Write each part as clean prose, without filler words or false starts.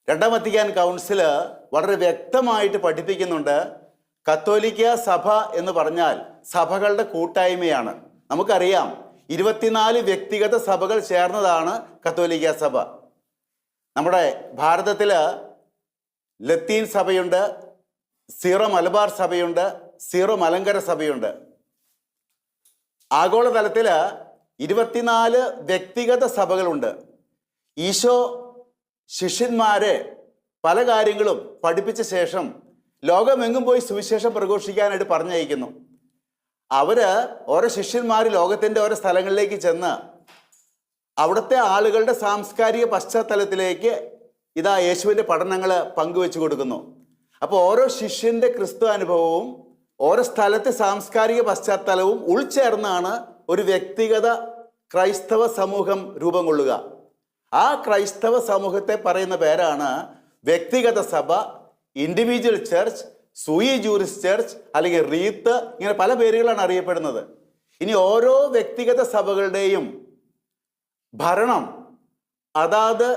രണ്ടാം Vatican council വളരെ വ്യക്തമായിട്ട് പഠിപ്പിക്കുന്നുണ്ട്. കത്തോലിക്ക സഭ എന്ന് പറഞ്ഞാൽ സഭകളുടെ കൂട്ടായ്മയാണ്. നമുക്കറിയാം 24 വ്യക്തിഗത സഭകൾ ചേർന്നതാണ് കത്തോലിക്ക സഭ. നമ്മുടെ ഭാരതത്തിൽ ലത്തീൻ സഭയുണ്ട്, സീറോ മലബാർ സഭയുണ്ട്, സീറോ മലങ്കര സഭയുണ്ട്. ആഗോളതലത്തിൽ 24 വ്യക്തിഗത സഭകളുണ്ട്. ഈശോ ശിഷ്യന്മാരെ പല കാര്യങ്ങളും പഠിപ്പിച്ച ശേഷം ലോകമെങ്ങും പോയി സുവിശേഷം പ്രഘോഷിക്കാനായിട്ട് പറഞ്ഞയക്കുന്നു. ഓരോ ശിഷ്യന്മാർ ലോകത്തിൻ്റെ ഓരോ സ്ഥലങ്ങളിലേക്ക് ചെന്ന് അവിടുത്തെ ആളുകളുടെ സാംസ്കാരിക പശ്ചാത്തലത്തിലേക്ക് യേശുവിൻ്റെ പഠനങ്ങൾ പങ്കുവെച്ചു കൊടുക്കുന്നു. അപ്പോൾ ഓരോ ശിഷ്യൻ്റെ ക്രിസ്തു അനുഭവവും ഓരോ സ്ഥലത്തെ സാംസ്കാരിക പശ്ചാത്തലവും ഉൾച്ചേർന്നാണ് ഒരു വ്യക്തിഗത ക്രൈസ്തവ സമൂഹം രൂപം കൊള്ളുക. ആ ക്രൈസ്തവ സമൂഹത്തെ പറയുന്ന പേരാണ് വ്യക്തിഗത സഭ, ഇൻഡിവിജ്വൽ ചർച്ച്, സൂയി ജൂറിസ് ചർച്ച്, അല്ലെങ്കിൽ റീത്ത്, ഇങ്ങനെ പല പേരുകളാണ് അറിയപ്പെടുന്നത്. ഇനി ഓരോ വ്യക്തിഗത സഭകളുടെയും ഭരണം അതാത്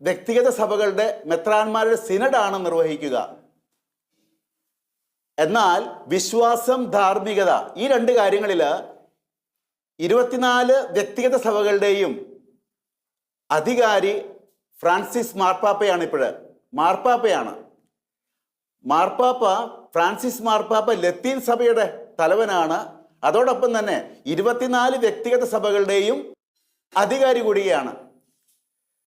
വ്യക്തിഗത സഭകളുടെ മെത്രാന്മാരുടെ സിനഡാണ് നിർവഹിക്കുക. എന്നാൽ വിശ്വാസം, ധാർമ്മികത, ഈ രണ്ട് കാര്യങ്ങളിൽ 24 വ്യക്തിഗത സഭകളുടെയും അധികാരി ഫ്രാൻസിസ് മാർപ്പാപ്പയാണ്. മാർപ്പാപ്പയാണ്. ഫ്രാൻസിസ് മാർപ്പാപ്പ ലത്തീൻ സഭയുടെ തലവനാണ്. അതോടൊപ്പം തന്നെ 24 വ്യക്തിഗത സഭകളുടെയും അധികാരി കൂടിയാണ്.